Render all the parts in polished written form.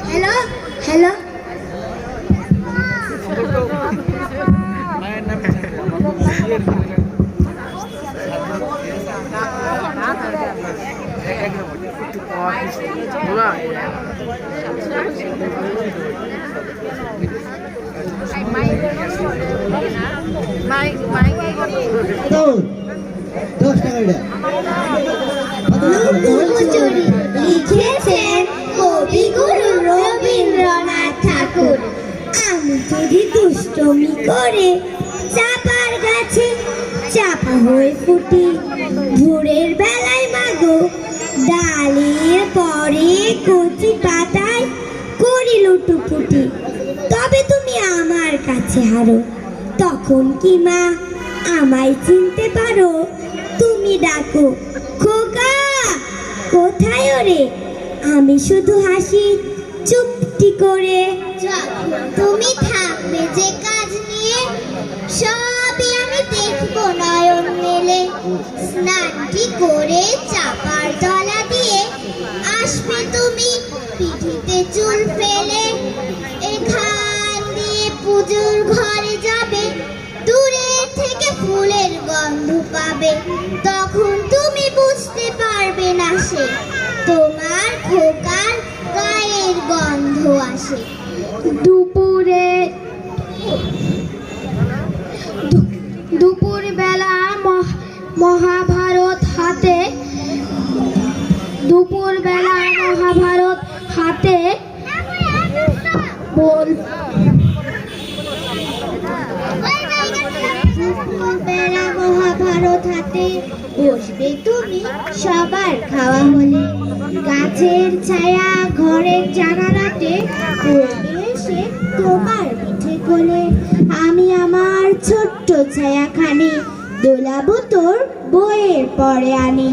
Hello hello লিখেছেন কবিগুরু রবীন্দ্রনাথ ঠাকুর। আমি যদি দুষ্টমি করে চাপার গাছে চাপা হয়ে ফুটি, ভোরের বেলায় মাগো ডালের পরে কচি পাতায় করি লুটুপুটি, তবে তুমি আমার কাছে হারো। তখন কি মা আমায় চিনতে পারো? তুমি ডাকো খোকা, কোথায় ওরে? আমি শুধু হাসি চুপটি করে। তুমি থাকবে যে কাজ নিয়ে, সবই আমি দেখবো নয়ন মেলে। স্নানটি করে চাপার তলা দিয়ে আসবে তুমি পিঠিতে চুল ফেলে। এখান দিয়ে পুজোর ঘরে যাবে, দূরে থেকে ফুলের গন্ধ পাবে। তখন তুমি বুঝতে পারবে না সে তোমার খোকার গায়ের গন্ধ আসে। দুপুর বেলা মহাভারত হাতে, দুপুর বেলা মহাভারত হাতে মহাভারত হাতে বসবে তুমি সবার খাওয়া হলে। গাছের ছায়া ঘরের জানালাতে পড়বে এসে তোমার পিঠে কোলে। আমি আমার ছোট্ট ছায়াখানি দোলাবো তোর বইয়ের পরে আনি।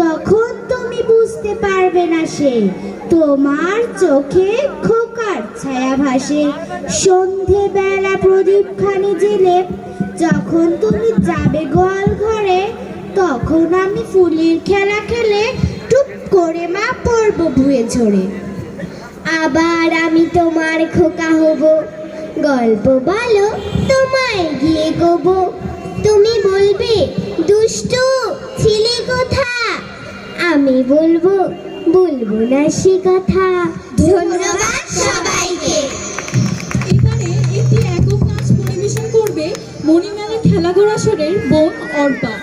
তখন তুমি বুঝতে পারবে না সে তোমার চোখে খোকার ছায়া ভাসে। সন্ধে বেলা প্রদীপ খানি জেলে যখন তুমি যাবে গোয়াল ঘরে, তখন আমি ফুলের খেলা খেলে টুপ করে মা পড়বো ভুয়ে ঝরে। আবার আমি তোমার খোকা হব, গল্প বলো তোমায় গিয়ে গব। তুমি বলবে দুষ্টু ছিলে কোথা, আমি বলবো বলবো না সে কথা। ধন্যবাদ সবাইকে। এখানে একটি একক নাচ পরিবেশন করবে মণিমেলা খেলাঘর আসরের বোন অর্পা।